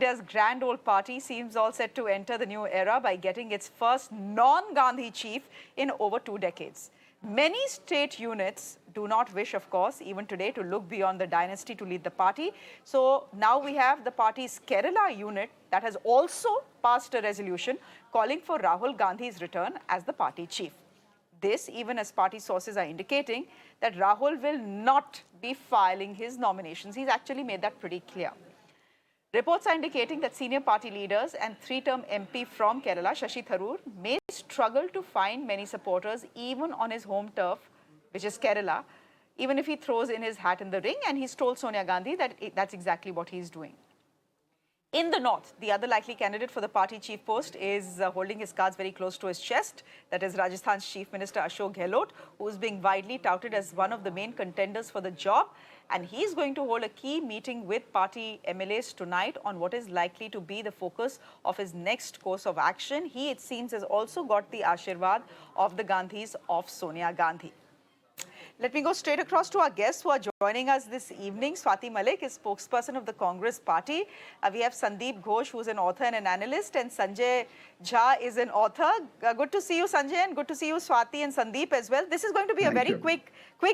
India's grand old party seems all set to enter the new era by getting its first non-Gandhi chief in over 2 decades. Many state units do not wish, of course, even today to look beyond the dynasty to lead the party. So now we have the party's Kerala unit that has also passed a resolution calling for Rahul Gandhi's return as the party chief. This, even as party sources are indicating that Rahul will not be filing his nominations. He's actually made that pretty clear. Reports are indicating that senior party leaders and three-term MP from Kerala, Shashi Tharoor, may struggle to find many supporters even on his home turf, which is Kerala, even if he throws in his hat in the ring, and he's told Sonia Gandhi that that's exactly what he's doing. In the north, the other likely candidate for the party chief post is holding his cards very close to his chest. That is Rajasthan's Chief Minister Ashok Gehlot, who is being widely touted as one of the main contenders for the job. And he's going to hold a key meeting with party MLAs tonight on what is likely to be the focus of his next course of action. He, it seems, has also got the Ashirwad of the Gandhis of Sonia Gandhi. Let me go straight across to our guests who are joining us this evening. Swati Malik is spokesperson of the Congress party. We have Sandeep Ghosh, who's an author and an analyst, and Sanjay Jha is an author. Good to see you, Sanjay, and good to see you, Swati and Sandeep as well. This is going to be a very quick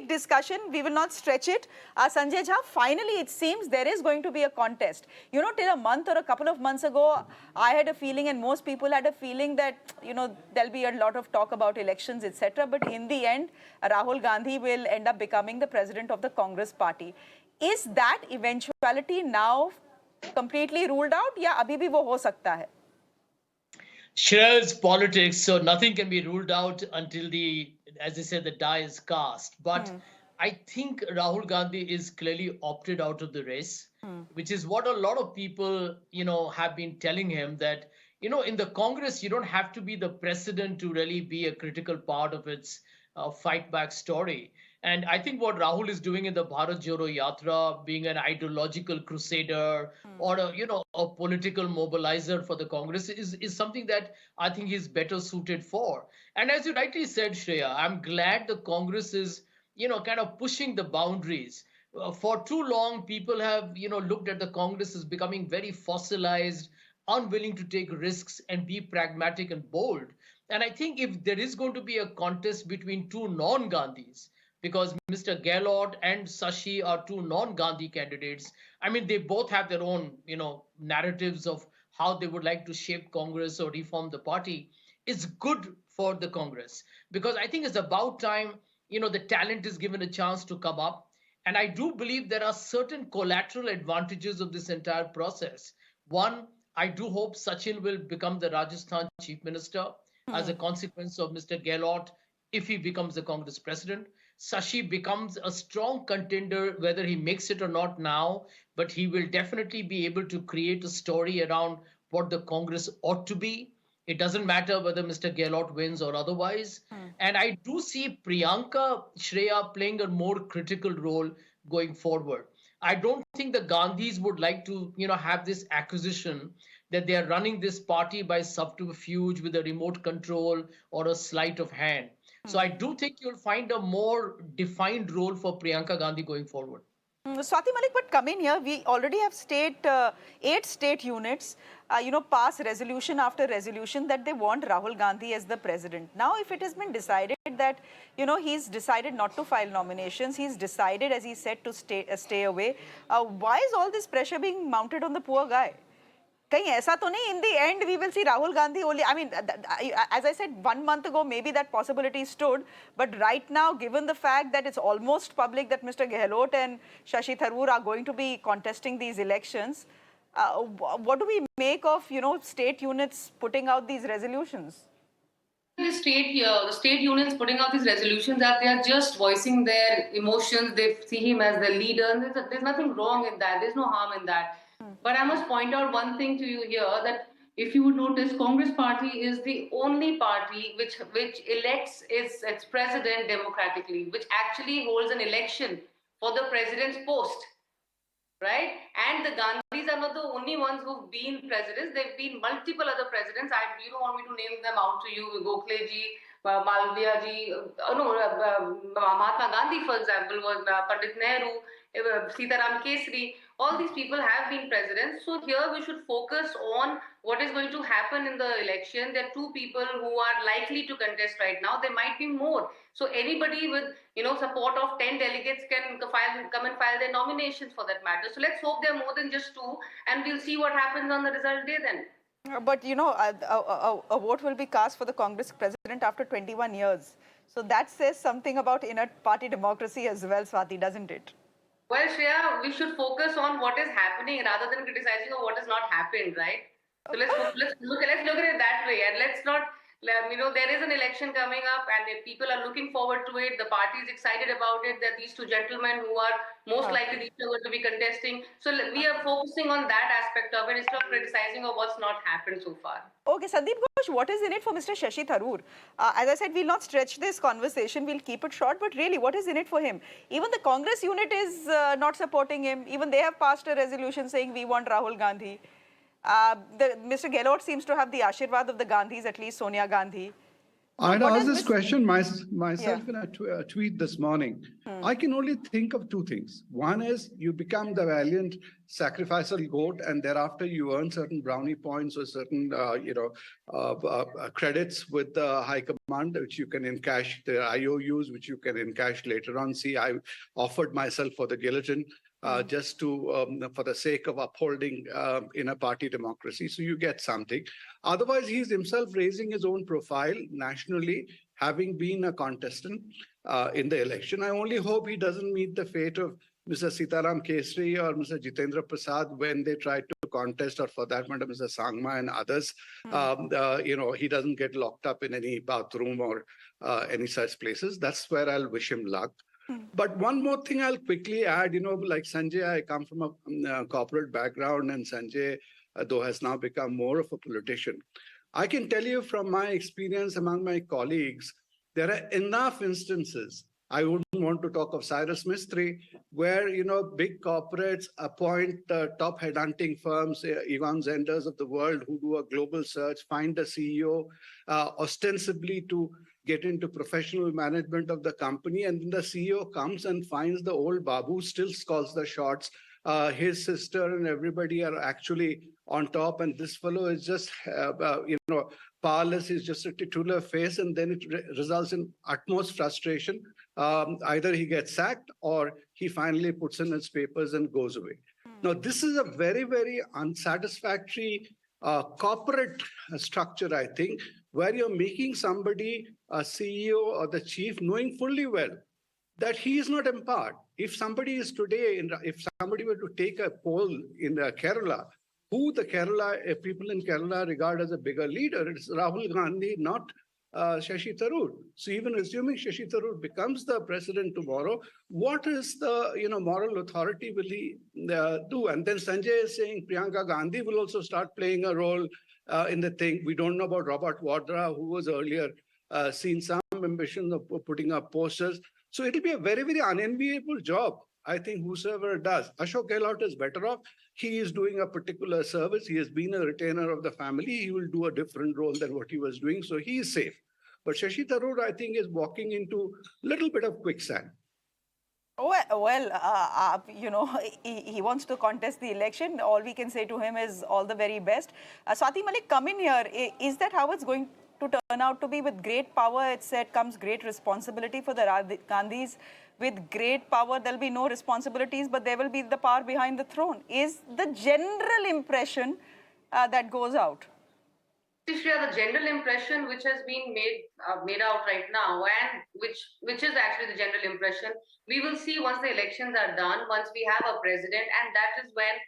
discussion. We will not stretch it. Sanjay Jha, finally, it seems there is going to be a contest. You know, till a month or a couple of months ago, I had a feeling, and most people had a feeling that, you know, there'll be a lot of talk about elections, etc. But in the end, Rahul Gandhi will end up becoming the president of the Congress party. Is that eventuality now completely ruled out? या अभी भी वो हो सकता है? Shreya's politics, so nothing can be ruled out until as they said, the die is cast. But I think Rahul Gandhi is clearly opted out of the race, which is what a lot of people, have been telling him that, in the Congress, you don't have to be the president to really be a critical part of its fight back story. And I think what Rahul is doing in the Bharat Jodo Yatra, being an ideological crusader or a political mobilizer for the Congress is something that I think he's better suited for. And as you rightly said, Shreya, I'm glad the Congress is, kind of pushing the boundaries. For too long, people have, looked at the Congress as becoming very fossilized, unwilling to take risks and be pragmatic and bold. And I think if there is going to be a contest between two non-Gandhis, because Mr. Gehlot and Sashi are two non-Gandhi candidates. I mean, they both have their own, narratives of how they would like to shape Congress or reform the party. It's good for the Congress because I think it's about time, the talent is given a chance to come up. And I do believe there are certain collateral advantages of this entire process. One, I do hope Sachin will become the Rajasthan chief minister as a consequence of Mr. Gehlot if he becomes the Congress president. Sashi becomes a strong contender, whether he makes it or not now, but he will definitely be able to create a story around what the Congress ought to be. It doesn't matter whether Mr. Gehlot wins or otherwise. And I do see Priyanka Shreya playing a more critical role going forward. I don't think the Gandhis would like to, have this acquisition that they are running this party by subterfuge with a remote control or a sleight of hand. So I do think you'll find a more defined role for Priyanka Gandhi going forward. Swati Malik, but come in here. We already have 8 state units, pass resolution after resolution that they want Rahul Gandhi as the president. Now, if it has been decided that, he's decided not to file nominations, he's decided, as he said, to stay away, why is all this pressure being mounted on the poor guy? कहीं ऐसा तो नहीं in the end we will see Rahul Gandhi only. I mean, as I said 1 month ago, maybe that possibility stood, but right now, given the fact that it's almost public that Mr. Gehlot and Shashi Tharoor are going to be contesting these elections, what do we make of, state units putting out these resolutions? The state unions putting out these resolutions that they are just voicing their emotions. They see him as the leader. And there's nothing wrong in that. There's no harm in that. But I must point out one thing to you here, that if you would notice, Congress party is the only party which elects its president democratically, which actually holds an election for the president's post, right? And the Gandhis are not the only ones who've been presidents. There've been multiple other presidents. You don't want me to name them out to you, Gokhale ji, Malviya ji, Mahatma Gandhi, for example, was Pandit Nehru, Sitaram Kesri. All these people have been presidents. So here we should focus on what is going to happen in the election. There are two people who are likely to contest right now. There might be more. So anybody with support of 10 delegates can come and file their nominations for that matter. So let's hope there are more than just two, and we'll see what happens on the result day then. But a vote will be cast for the Congress president after 21 years. So that says something about inner party democracy as well, Swati, doesn't it? Well, Shreya, we should focus on what is happening rather than criticizing of what has not happened, right? So let's look at it that way, and let's not. There is an election coming up, and if people are looking forward to it. The party is excited about it. That these two gentlemen who are most likely these are going to be contesting. So we are focusing on that aspect of it instead of criticizing of what's not happened so far. Okay, Sandeep Ghosh, what is in it for Mr. Shashi Tharoor? As I said, we'll not stretch this conversation. We'll keep it short. But really, what is in it for him? Even the Congress unit is not supporting him. Even they have passed a resolution saying we want Rahul Gandhi. Mr. Gehlot seems to have the Ashirwad of the Gandhis, at least Sonia Gandhi. I had asked this question myself in a tweet this morning. I can only think of two things. One is you become the valiant sacrificial goat, and thereafter you earn certain brownie points or certain credits with the high command, which you can encash, the IOUs, which you can encash later on. See, I offered myself for the guillotine. Just to for the sake of upholding in a party democracy. So you get something. Otherwise, he's himself raising his own profile nationally, having been a contestant in the election. I only hope he doesn't meet the fate of Mr. Sitaram Kesri or Mr. Jitendra Prasad when they tried to contest, or for that matter, Mr. Sangma and others. He doesn't get locked up in any bathroom or any such places. That's where I'll wish him luck. But one more thing I'll quickly add, like Sanjay, I come from a corporate background, and Sanjay, though, has now become more of a politician. I can tell you from my experience among my colleagues, there are enough instances. I wouldn't want to talk of Cyrus Mistry, where, big corporates appoint top headhunting firms, Egon Zenders of the world, who do a global search, find a CEO, ostensibly to get into professional management of the company, and then the CEO comes and finds the old Babu still calls the shots. His sister and everybody are actually on top, and this fellow is just, powerless. He's just a titular face, and then it results in utmost frustration. Either he gets sacked or he finally puts in his papers and goes away. Now, this is a very, very unsatisfactory corporate structure, I think, where you're making somebody a CEO or the chief knowing fully well that he is not empowered. If somebody is today, if somebody were to take a poll in Kerala, who the people in Kerala regard as a bigger leader, it's Rahul Gandhi, not Shashi Tharoor. So even assuming Shashi Tharoor becomes the president tomorrow, what is the moral authority will he do? And then Sanjay is saying Priyanka Gandhi will also start playing a role in the thing. We don't know about Robert Vadra, who was earlier seen some ambitions of putting up posters. So it'll be a very, very unenviable job, I think, whosoever does. Ashok Gehlot is better off. He is doing a particular service. He has been a retainer of the family. He will do a different role than what he was doing. So he is safe. But Shashi Tharoor, I think, is walking into a little bit of quicksand. He wants to contest the election. All we can say to him is all the very best. Swati Malik, come in here. Is that how it's going to turn out to be? With great power, it said, comes great responsibility for the Gandhis. With great power, there'll be no responsibilities, but there will be the power behind the throne. Is the general impression that goes out? Shreya, the general impression which has been made out right now, and which is actually the general impression, we will see once the elections are done, once we have a president, and that is when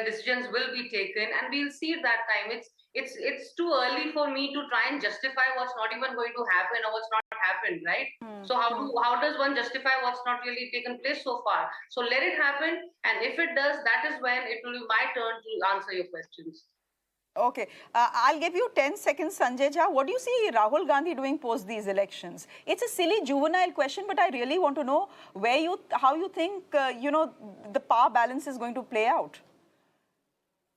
decisions will be taken, and we'll see at that time. It's too early for me to try and justify what's not even going to happen or what's not happened, right? So how does one justify what's not really taken place so far? So let it happen, and if it does, that is when it will be my turn to answer your questions. Okay, I'll give you 10 seconds, Sanjay Jha. What do you see Rahul Gandhi doing post these elections? It's a silly, juvenile question, but I really want to know how you think, the power balance is going to play out.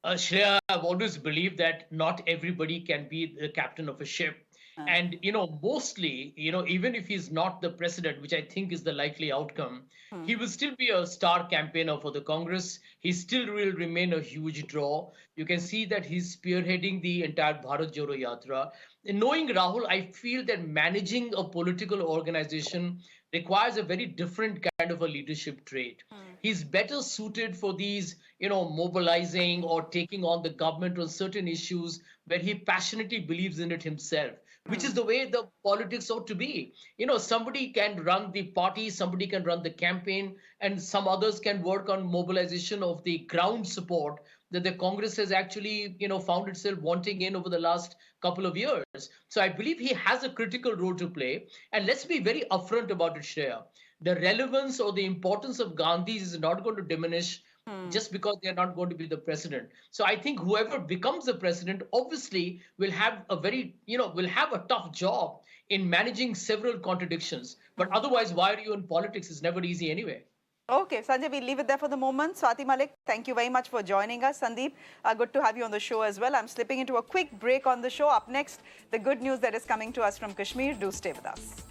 Shreya, I've always believed that not everybody can be the captain of a ship. And, mostly, even if he's not the president, which I think is the likely outcome, he will still be a star campaigner for the Congress. He still will remain a huge draw. You can see that he's spearheading the entire Bharat Jodo Yatra. And knowing Rahul, I feel that managing a political organization requires a very different kind of a leadership trait. He's better suited for these, mobilizing or taking on the government on certain issues where he passionately believes in it himself, which is the way the politics ought to be. Somebody can run the party, somebody can run the campaign, and some others can work on mobilization of the ground support that the Congress has actually, found itself wanting in over the last couple of years. So I believe he has a critical role to play. And let's be very upfront about it, Shreya. The relevance or the importance of Gandhi is not going to diminish just because they're not going to be the president. So I think whoever becomes the president obviously will have will have a tough job in managing several contradictions. But otherwise, why are you in politics? It's never easy anyway. Okay, Sanjay, we'll leave it there for the moment. Swati Malik, thank you very much for joining us. Sandeep, good to have you on the show as well. I'm slipping into a quick break on the show. Up next, the good news that is coming to us from Kashmir. Do stay with us.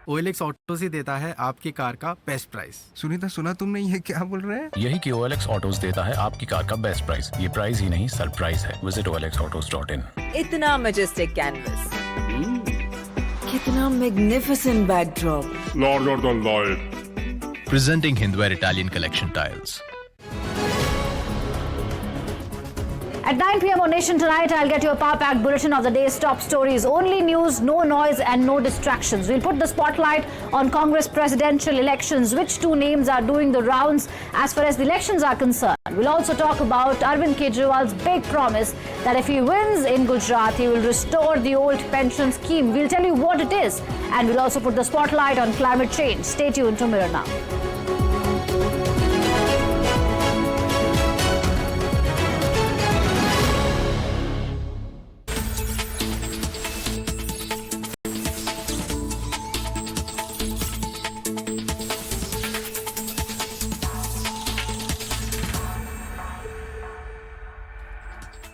OLX autos ही देता है आपकी car का best price. Sunita, सुना तुमने ये क्या बोल रहे हैं? यही कि OLX ऑटोज देता है आपकी कार का बेस्ट प्राइस। ये प्राइस ही नहीं, सरप्राइज है। Visit olxautos.in। इतना मैजेस्टिक कैनवस, कितना magnificent backdrop, larger than life। Presenting Hindware Italian Collection Tiles। At 9 p.m. on Nation Tonight, I'll get you a power-packed bulletin of the day's top stories. Only news, no noise and no distractions. We'll put the spotlight on Congress presidential elections. Which two names are doing the rounds as far as the elections are concerned? We'll also talk about Arvind Kejriwal's big promise that if he wins in Gujarat, he will restore the old pension scheme. We'll tell you what it is. And we'll also put the spotlight on climate change. Stay tuned to Mirror Now.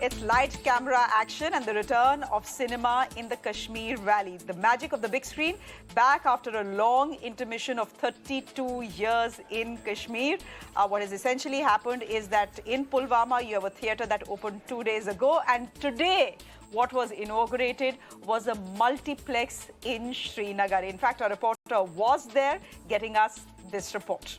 It's light camera action and the return of cinema in the Kashmir Valley. The magic of the big screen back after a long intermission of 32 years in Kashmir. What has essentially happened is that in Pulwama, you have a theatre that opened 2 days ago, and today what was inaugurated was a multiplex in Srinagar. In fact, our reporter was there getting us this report.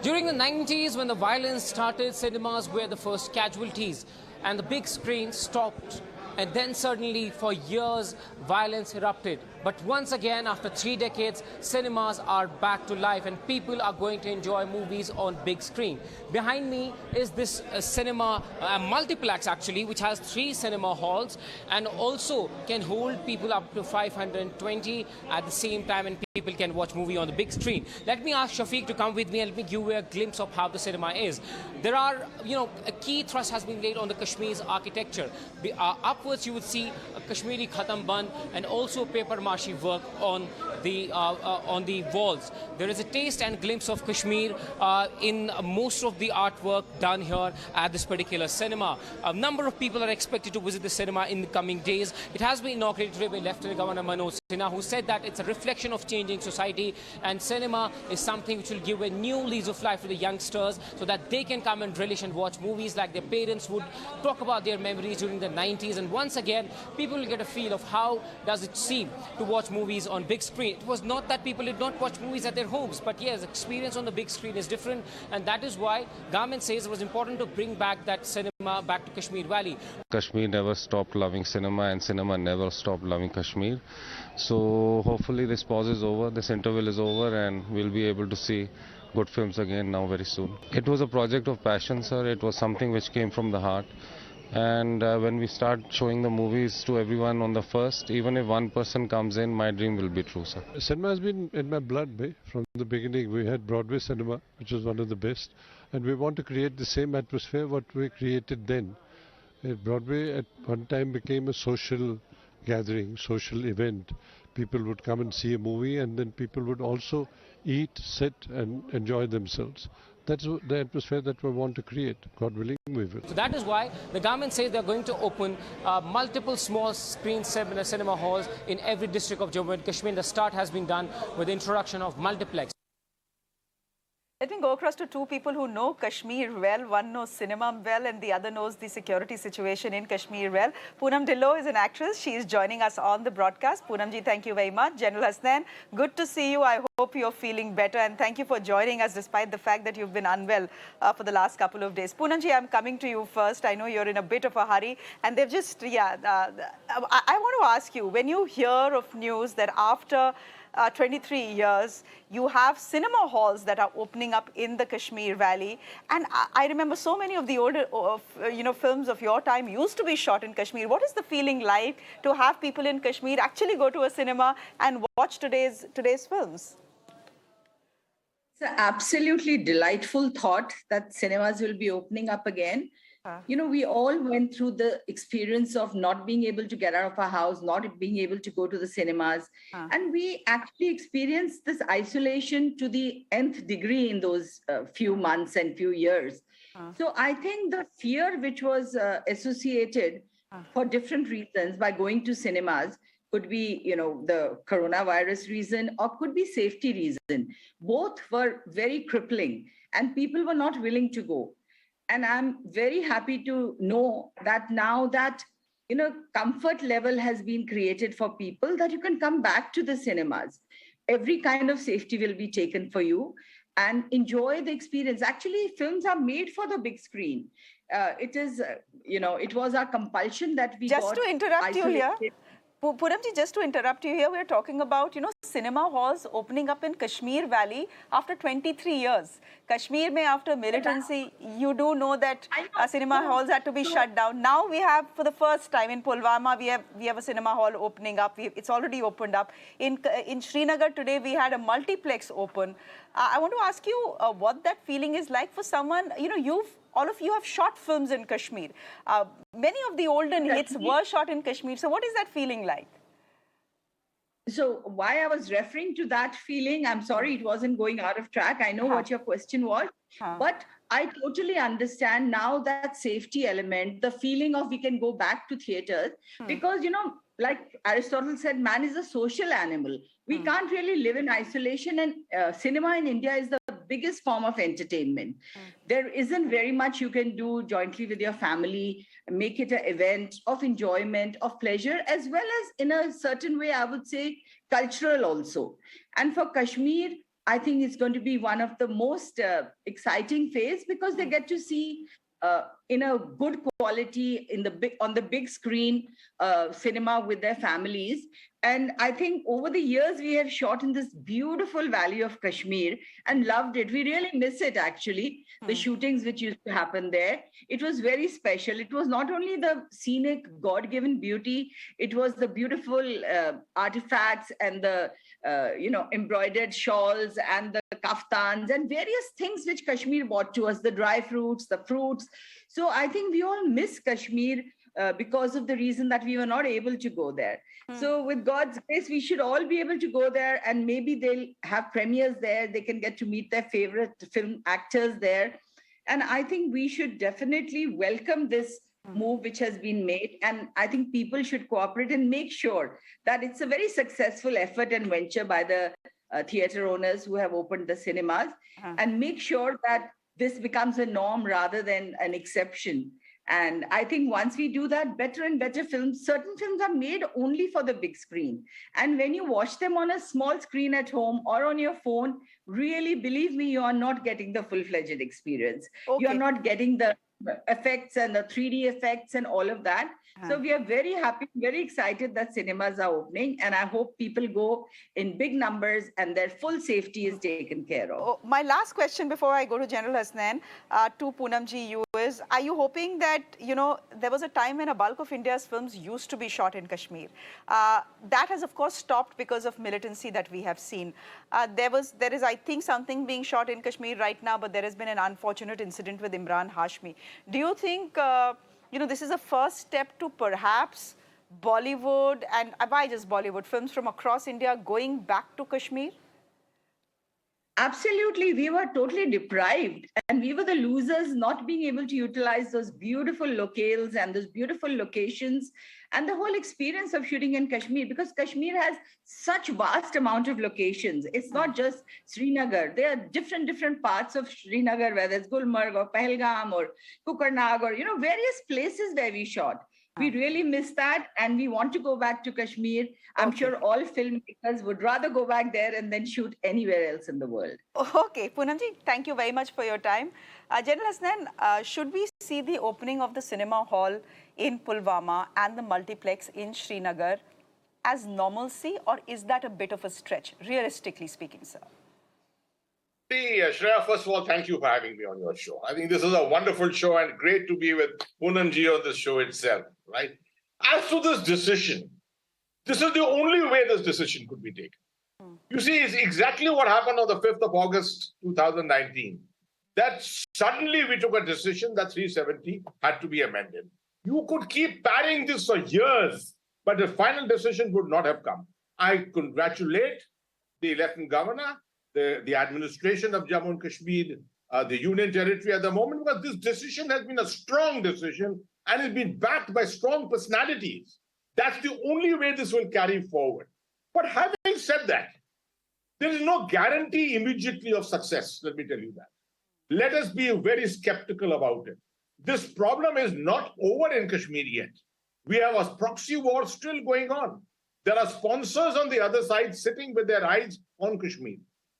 During the 90s, when the violence started, cinemas were the first casualties and the big screen stopped. And then suddenly, for years, violence erupted. But once again, after 3 decades, cinemas are back to life and people are going to enjoy movies on big screen. Behind me is this cinema, Multiplex actually, which has 3 cinema halls and also can hold people up to 520 at the same time, and people can watch movie on the big screen. Let me ask Shafiq to come with me and let me give you a glimpse of how the cinema is. There are, a key thrust has been laid on the Kashmir's architecture. Upwards you would see a Kashmiri Khatam Band and also paper mache work on the walls. There is a taste and glimpse of Kashmir in most of the artwork done here at this particular cinema. A number of people are expected to visit the cinema in the coming days. It has been inaugurated today by Lieutenant Governor Manoj, who said that it's a reflection of changing society, and cinema is something which will give a new lease of life to the youngsters so that they can come and relish and watch movies like their parents would, talk about their memories during the 90s. And once again, people will get a feel of how does it seem to watch movies on big screen. It was not that people did not watch movies at their homes, but yes, experience on the big screen is different, and that is why government says it was important to bring back that cinema back to Kashmir Valley. Kashmir never stopped loving cinema, and cinema never stopped loving Kashmir. So hopefully this pause is over, this interval is over, and we'll be able to see good films again now very soon. It was a project of passion, sir. It was something which came from the heart. And when we start showing the movies to everyone on the first, even if one person comes in, my dream will be true, sir. Cinema has been in my blood, from the beginning. We had Broadway cinema, which was one of the best, and we want to create the same atmosphere what we created then. Broadway at one time became a social gathering, social event. People would come and see a movie, and then people would also eat, sit, and enjoy themselves. That's the atmosphere that we want to create. God willing, we will. So that is why the government says they're going to open multiple small screen cinema halls in every district of Jammu and Kashmir. The start has been done with the introduction of Multiplex. Let me go across to two people who know Kashmir well. One knows cinema well and the other knows the security situation in Kashmir well. Poonam Dhillon is an actress. She is joining us on the broadcast. Poonam ji, thank you very much. General Hasnain, good to see you. I hope you're feeling better and thank you for joining us despite the fact that you've been unwell for the last couple of days. Poonam ji, I'm coming to you first. I know you're in a bit of a hurry and they've just, I want to ask you, when you hear of news that after 23 years, you have cinema halls that are opening up in the Kashmir Valley. And I remember so many of the older films of your time used to be shot in Kashmir. What is the feeling like to have people in Kashmir actually go to a cinema and watch today's films? It's an absolutely delightful thought that cinemas will be opening up again. You know, we all went through the experience of not being able to get out of our house, not being able to go to the cinemas. And we actually experienced this isolation to the nth degree in those few months and few years. So I think the fear which was associated for different reasons by going to cinemas could be, you know, the coronavirus reason or could be safety reason. Both were very crippling and people were not willing to go. And I'm very happy to know that now that, you know, comfort level has been created for people that you can come back to the cinemas. Every kind of safety will be taken for you and enjoy the experience. Actually, films are made for the big screen. It is, you know, it was our compulsion that we Just to interrupt you here. Poonam ji, just to interrupt you here, we're talking about, you know, cinema halls opening up in Kashmir Valley after 23 years. Kashmir mein after militancy, you do know that cinema halls had to be shut down. Now we have, for the first time in Pulwama, we have a cinema hall opening up. It's already opened up. In Srinagar today, we had a multiplex open. I want to ask you what that feeling is like for someone, you know, all of you have shot films in Kashmir. Many of the olden hits were shot in Kashmir. So what is that feeling like? So why I was referring to that feeling, I'm sorry, it wasn't going out of track. I know what your question was, but I totally understand now that safety element, the feeling of we can go back to theaters, because, you know, like Aristotle said, man is a social animal. We can't really live in isolation, and cinema in India is the biggest form of entertainment. There isn't very much you can do jointly with your family, make it an event of enjoyment, of pleasure, as well as in a certain way, I would say, cultural also. And for Kashmir, I think it's going to be one of the most exciting phase because they get to see in a good quality on the big screen cinema with their families. And I think over the years we have shot in this beautiful valley of Kashmir and loved it. We really miss it actually, the shootings which used to happen there. It was very special. It was not only the scenic God-given beauty, it was the beautiful artifacts and the embroidered shawls and the kaftans and various things which Kashmir brought to us, the dry fruits, the fruits. So I think we all miss Kashmir because of the reason that we were not able to go there. So with God's grace, we should all be able to go there, and maybe they'll have premieres there. They can get to meet their favorite film actors there. And I think we should definitely welcome this move which has been made. And I think people should cooperate and make sure that it's a very successful effort and venture by the theater owners who have opened the cinemas, and make sure that this becomes a norm rather than an exception. And I think once we do that, better and better films, certain films are made only for the big screen. And when you watch them on a small screen at home or on your phone, really, believe me, you are not getting the full-fledged experience. Okay. You are not getting the effects and the 3D effects and all of that. So we are very happy, very excited that cinemas are opening, and I hope people go in big numbers and their full safety is taken care of. Oh, my last question before I go to General Hasnain, to Poonam ji, you is, are you hoping that, you know, there was a time when a bulk of India's films used to be shot in Kashmir. That has, of course, stopped because of militancy that we have seen. There is, I think, something being shot in Kashmir right now, but there has been an unfortunate incident with Imran Hashmi. Do you think, you know, this is a first step to perhaps Bollywood and why just Bollywood films from across India going back to Kashmir? Absolutely. We were totally deprived, and we were the losers not being able to utilize those beautiful locales and those beautiful locations and the whole experience of shooting in Kashmir, because Kashmir has such vast amount of locations. It's not just Srinagar. There are different parts of Srinagar, whether it's Gulmarg or Pahalgam or Kukarnag or, various places where we shot. We really miss that, and we want to go back to Kashmir. I'm sure all filmmakers would rather go back there and then shoot anywhere else in the world. Okay, Poonamji, thank you very much for your time. General Hasnain, should we see the opening of the cinema hall in Pulwama and the multiplex in Srinagar as normalcy, or is that a bit of a stretch, realistically speaking, sir? See, Shreya, first of all, thank you for having me on your show. I think this is a wonderful show and great to be with Poonamji on this show itself, right? As to this decision, this is the only way this decision could be taken. You see, it's exactly what happened on the 5th of August, 2019. That suddenly we took a decision that 370 had to be amended. You could keep parrying this for years, but the final decision would not have come. I congratulate the Lieutenant Governor, the administration of Jammu and Kashmir, the Union Territory at the moment, because this decision has been a strong decision and has been backed by strong personalities. That's the only way this will carry forward. But having said that, there is no guarantee immediately of success, let me tell you that. Let us be very skeptical about it. This problem is not over in Kashmir yet. We have a proxy war still going on. There are sponsors on the other side sitting with their eyes on Kashmir.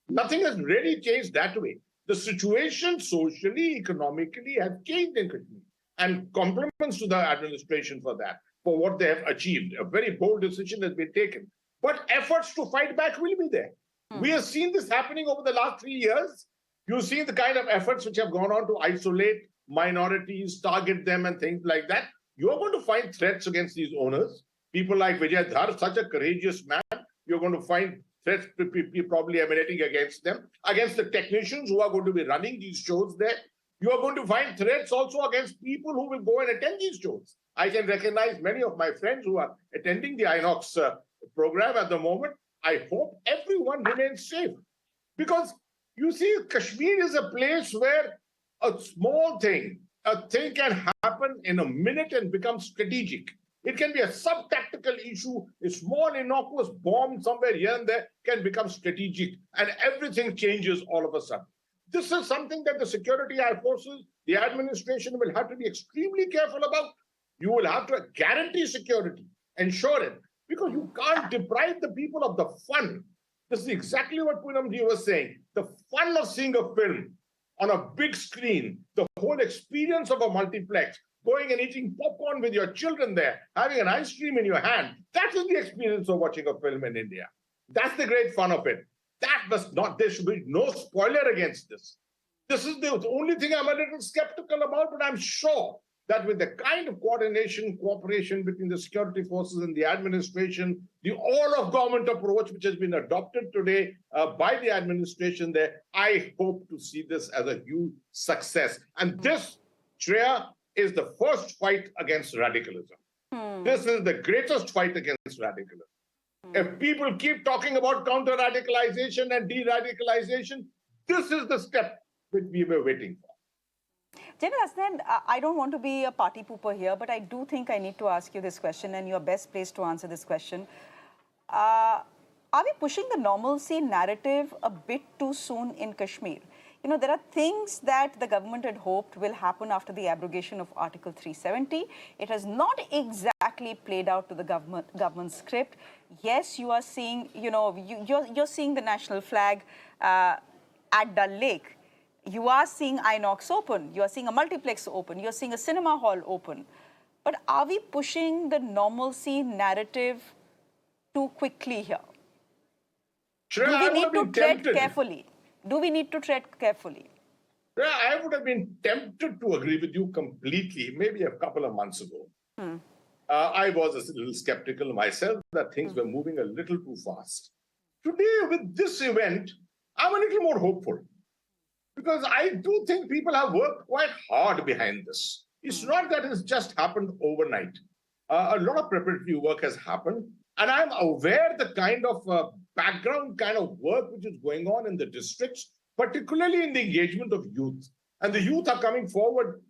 Nothing has really changed that way. The situation socially, economically has changed in Kashmir. And compliments to the administration for that, for what they have achieved. A very bold decision has been taken. But efforts to fight back will be there. We have seen this happening over the last 3 years. You've seen the kind of efforts which have gone on to isolate minorities, target them and things like that. You're going to find threats against these owners. People like Vijay Dhar, such a courageous man, you're going to find threats probably emanating against them, against the technicians who are going to be running these shows there. You are going to find threats also against people who will go and attend these shows. I can recognize many of my friends who are attending the Inox program at the moment. I hope everyone remains safe. Because you see, Kashmir is a place where a small thing, a thing can happen in a minute and become strategic. It can be a sub-tactical issue. A small innocuous bomb somewhere here and there can become strategic, and everything changes all of a sudden. This is something that the security forces, the administration will have to be extremely careful about. You will have to guarantee security, ensure it, because you can't deprive the people of the fun. This is exactly what Poonamji was saying. The fun of seeing a film on a big screen, the whole experience of a multiplex, going and eating popcorn with your children there, having an ice cream in your hand. That is the experience of watching a film in India. That's the great fun of it. That must not, there should be no spoiler against this. This is the only thing I'm a little skeptical about, but I'm sure that with the kind of coordination, cooperation between the security forces and the administration, the all-of-government approach which has been adopted today by the administration there, I hope to see this as a huge success. And this, Shreya, is the first fight against radicalism. This is the greatest fight against radicalism. If people keep talking about counter-radicalization and de-radicalization, this is the step which we were waiting for. General Hasnain, I don't want to be a party pooper here, but I do think I need to ask you this question, and you're best placed to answer this question. Are we pushing the normalcy narrative a bit too soon in Kashmir? You know, there are things that the government had hoped will happen after the abrogation of Article 370. It has not exactly played out to the government script. Yes, you are seeing, you're seeing the national flag at Dal Lake. You are seeing Inox open. You are seeing a multiplex open. You're seeing a cinema hall open. But are we pushing the normalcy narrative too quickly here? Shreya, Do we need to tread tempted. carefully? Do we need to tread carefully? Yeah, I would have been tempted to agree with you completely, maybe a couple of months ago. I was a little skeptical myself that things were moving a little too fast. Today, with this event, I'm a little more hopeful. Because I do think people have worked quite hard behind this. It's not that it's just happened overnight. A lot of preparatory work has happened. And I'm aware the kind of background kind of work which is going on in the districts, particularly in the engagement of youth. And the youth are coming forward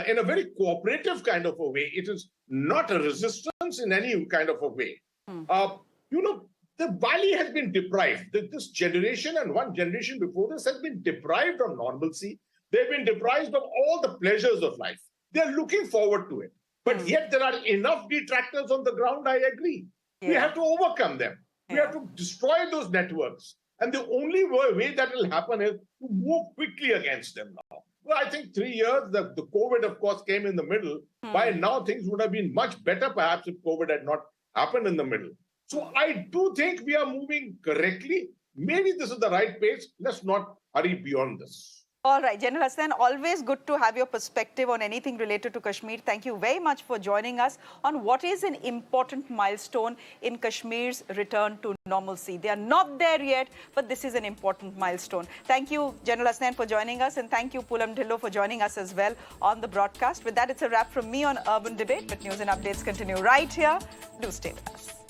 in a very cooperative kind of a way. It is not a resistance in any kind of a way. The valley has been deprived. This generation and one generation before this has been deprived of normalcy. They've been deprived of all the pleasures of life. They're looking forward to it. But yet there are enough detractors on the ground, I agree. Yeah. We have to overcome them. Yeah. We have to destroy those networks. And the only way that will happen is to move quickly against them now. Well, I think 3 years, the COVID, of course, came in the middle. By now, things would have been much better, perhaps, if COVID had not happened in the middle. So I do think we are moving correctly. Maybe this is the right pace. Let's not hurry beyond this. All right, General Hasnain, always good to have your perspective on anything related to Kashmir. Thank you very much for joining us on what is an important milestone in Kashmir's return to normalcy. They are not there yet, but this is an important milestone. Thank you, General Hasnain, for joining us, and thank you, Poonam Dhillon, for joining us as well on the broadcast. With that, it's a wrap from me on Urban Debate, but news and updates continue right here. Do stay with us.